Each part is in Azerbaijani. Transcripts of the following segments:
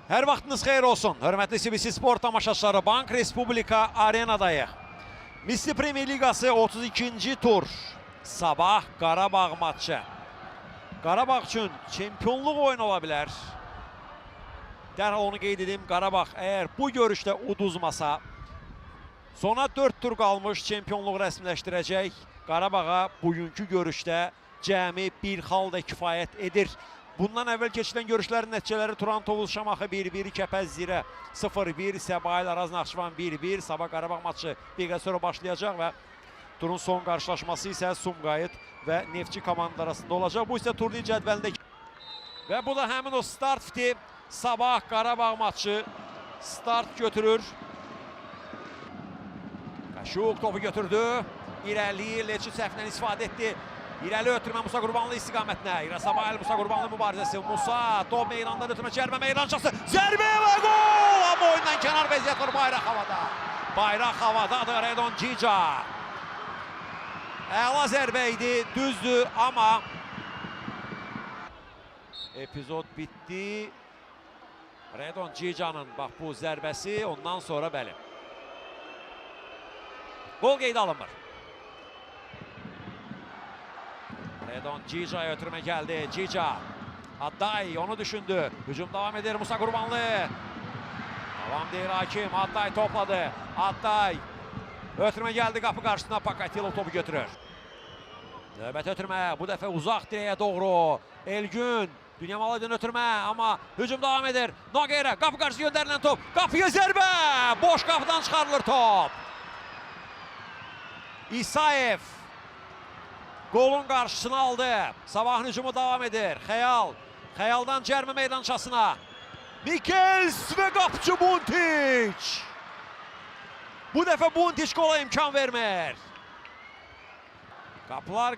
Hər vaxtınız xeyir olsun. Hörmətli CBC Sport tamaşaçıları, Bank Respublika arenadayıq. Misli Premier Ligası 32-ci tur. Sabah Qarabağ maçı. Qarabağ üçün çempionluq oyunu ola bilər. Dərhal onu qeyd edim. Qarabağ əgər bu görüşdə uduzmasa, sona 4 tur qalmış çempionluq rəsmiləşdirəcək. Qarabağa bugünkü görüşdə cəmi bir xal da kifayət edir. Bundan əvvəl keçilən görüşlərin nəticələri Turan Tovuz Şamaxı 1-1, Kəpəz Zirə 0-1, Səbail Araz Naxçıvan 1-1. Sabah Qarabağ maçı bir qədər sonra başlayacaq və turun son qarşılaşması isə Sumqayıt və Neftçi komandaları arasında olacaq. Bu isə turniir cədvəlində. Və bu da həmin o start fiti. Sabah Qarabağ maçı start götürür. Qaşuq topu götürdü. İrəliyir, Leçi səhvindən istifadə etdi. İrəli ötürmə Musa Qurbanlı istiqamətinə. İrasabayel Musa Qurbanlı mübarizəsi. Musa top meydandan ötürmə, cərimə meydançası. Zərbə və gol! Amma oyundan kənar vəziyyət var, bayraq havada. Bayraq havadadır Redon Cica. Əla zərbə idi, düzdür, amma epizod bitdi. Redon Cica'nın bax bu zərbəsi, ondan sonra bəli. Gol qeydə alınmır. Redon Cica'ya ötürmə gəldi. Cica. Adday onu düşündü. Hücum davam edir Musa Qurbanlı. Davam deyir Hakim. Adday topladı. Adday. Ötürmə gəldi qapı qarşısına. Pakatilov topu götürür. Növbət ötürmə. Bu dəfə uzaq direyə doğru. Elgün. Dünya Malı'dan ötürmə. Amma hücum davam edir. Nogueira. Qapı qarşısı göndərilən top. Qapıya zərbə. Boş qapıdan çıxarılır top. İsayev. Golun qarşısını aldı. Sabahın hücumu davam edir. Xəyal. Xəyaldan cərimə meydançasına. Mikels və qapıcı Buntiç. Bu dəfə Buntiç qola imkan vermir. Qapılar,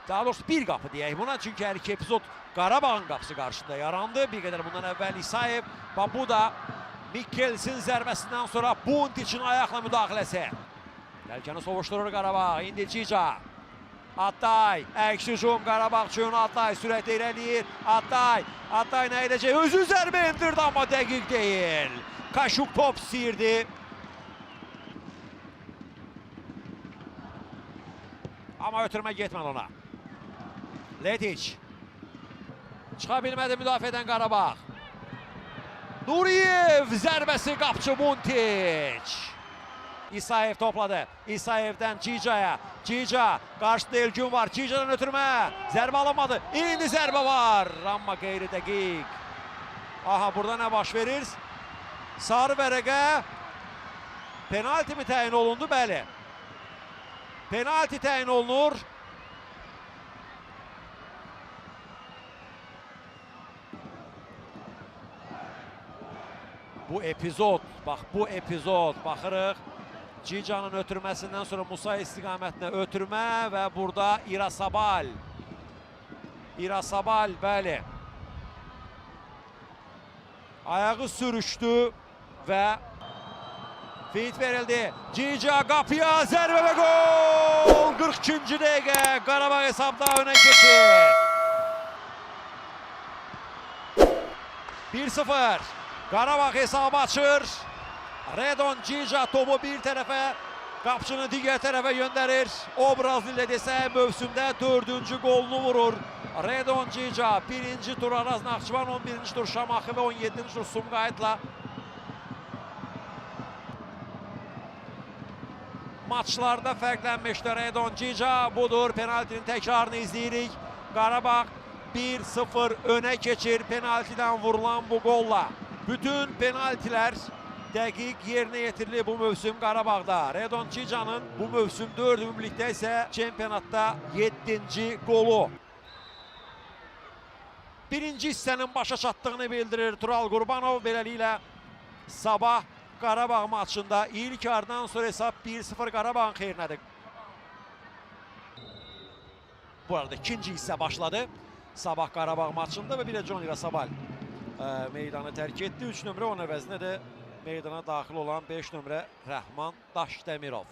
daha doğrusu bir qapı deyək buna. Çünki hər iki epizod Qarabağın qapısı qarşısında yarandı. Bir qədər bundan əvvəl İsayev. Bu da Mikelsin zərbəsindən sonra Buntiçin ayaqla müdaxiləsi. Gəlkəni sovuşdurur Qarabağ. İndi Cica. Adday, əks hücum Qarabağ üçün. Adday sürətlə irəliyir. Adday nə edəcək? Özü zərbə endirdi, amma dəqiq deyil. Qaşuq top istəyirdi. Amma ötürmə getmədi ona. Letiç. Çıxa bilmədi müdafiədən Qarabağ. Nuriyev zərbəsi qapçı Buntiç. İsayev topladı. İsayevdən Cica'ya. Cica. Qarşıda Elgün var. Cica'dan ötürmə. Zərbə alınmadı. İndi zərbə var. Amma qeyri dəqiq. Aha, burada nə baş verir? Sarı vərəqə. Penalti mi təyin olundu? Bəli. Penalti təyin olunur. Bu epizod, bax bu epizod, baxırıq. Cica'nın ötürməsindən sonra Musa istiqamətinə ötürmə və burada İrasabal. İrasabal, bəli. Ayağı sürüşdü və feint verildi. Cica qapıya zərbə və gol! 42-ci dəqiqə Qarabağ hesabda önə keçir. 1-0. Qarabağ hesabı açır. Redon Cica topu bir tərəfə, qapçını digər tərəfə göndərir. Obraz ilə desə, mövsümdə 4-cü qolunu vurur. Redon Cica 1-ci tur Araz Naxçıvan, 11-ci tur Şamaxı və 17-ci tur Sumqayıtla maçlarda fərqlənmişdir Redon Cica. Budur, penaltinin təkrarını izləyirik. Qarabağ 1-0 önə keçir penaltidən vurulan bu qolla. Bütün penaltilər dəqiq yerinə yetirilir bu mövsüm Qarabağda. Redon Cica'nın bu mövsüm 4 ümumilikdə isə çempionatda 7-ci qolu. Birinci hissənin başa çatdığını bildirir Tural Qurbanov. Beləliklə sabah Qarabağ maçında ilk yarıdan sonra hesab 1-0 Qarabağın xeyrinədir. Bu arada ikinci hissə başladı. Sabah Qarabağ maçında və bir də John İrasabal meydanı tərk etdi. 3 nömrə onun əvəzinə də meydana daxil olan 5 nömrə Rəhman Daşdəmirov.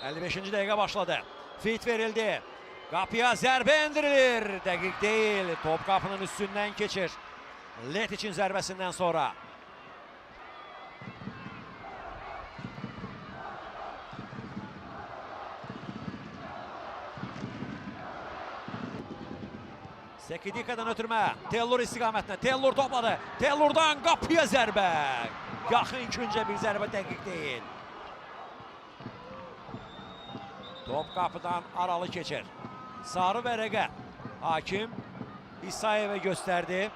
55-ci dəqiqə başladı. Fit verildi. Qapıya zərbə endirilir. Dəqiq deyil. Top qapının üstündən keçir. Letic'in zərbəsindən sonra. Sekidika'dan ötürmə. Tellur istiqamətinə. Tellur topladı. Tellurdan qapıya zərbə. Yaxın küncə bir zərbə dəqiq deyil. Top qapıdan aralı keçir. Sarı vərəqə. Hakim İsayev'e gösterdi.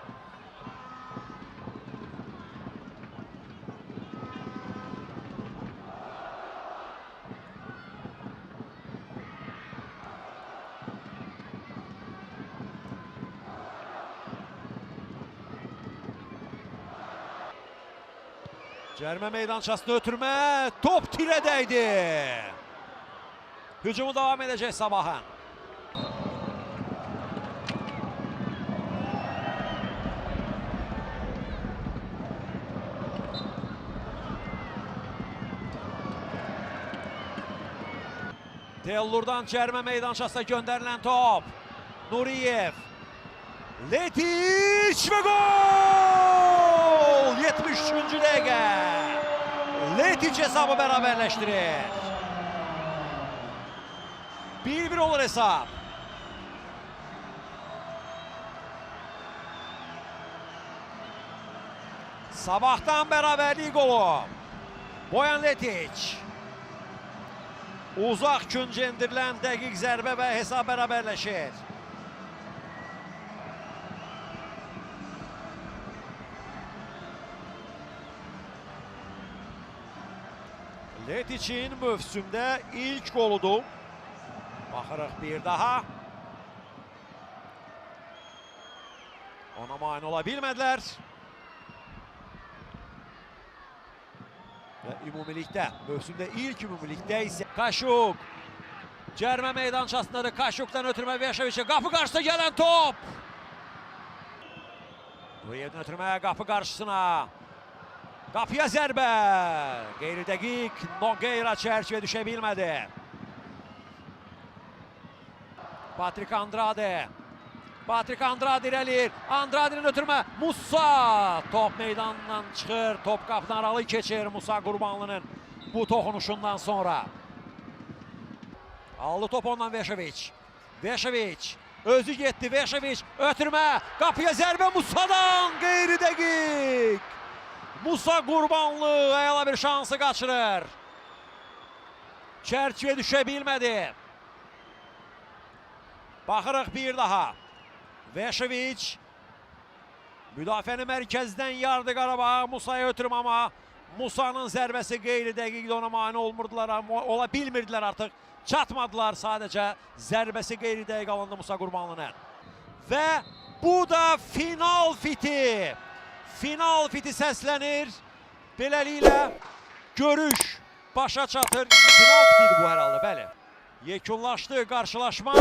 Cərmə meydançasına ötürmə. Top tirə dəydi. Hücumu devam edəcək Sabahın. Tellurdan cərmə meydançasına göndərilən top. Nuriyev. Letic və gol! 73-cü dəqiqə. Letic hesabı bərabərləşdirir. 1-1 olur hesab. Sabahtan bərabərlik qolu. Boyan Letic. Uzaq küncə endirilən dəqiq zərbə və hesab bərabərləşir. Letic'in mövsümdə ilk qoludur. Baxırıq bir daha. Ona mane ola bilmədilər. Və ümumilikdə, mövsümdə ilk ümumilikdə isə Kaşuk. Cərmə meydançasındadır. Kaşukdan ötürmə Veşeviç'e. Qapı qarşısına gələn top. Nuriyev'dən ötürmə qapı qarşısına. Qapıya zərbə. Qeyri-dəqiq. Nogueira çərçivə düşə bilmədi. Patrik Andrade. Patrik Andrade irəliyir. Andrade'nin ötürmə. Musa. Top meydandan çıxır. Top qapıdan aralı keçir Musa Qurbanlının bu toxunuşundan sonra. Aldı top ondan Veşeviç. Veşeviç. Özü getdi. Veşeviç. Ötürmə. Qapıya zərbə Musa'dan. Qeyri-dəqiq. Musa Qurbanlı ayala bir şansı qaçırır. Çərçivə düşə bilmədi. Baxırıq bir daha. Veşeviç. Müdafiəni mərkəzdən yardı Qarabağ. Musa'ya ötürüm amma Musa'nın zərbəsi qeyri-dəqiqdə ona mane olmurdular. Ola bilmirdilər artıq. Çatmadılar sadəcə. Zərbəsi qeyri-dəqiq alındı Musa Qurbanlının. Və bu da final fiti. Final fiti səslənir. Beləliklə görüş başa çatır. Final fitidir bu hər halda, bəli. Yekunlaşdı qarşılaşma.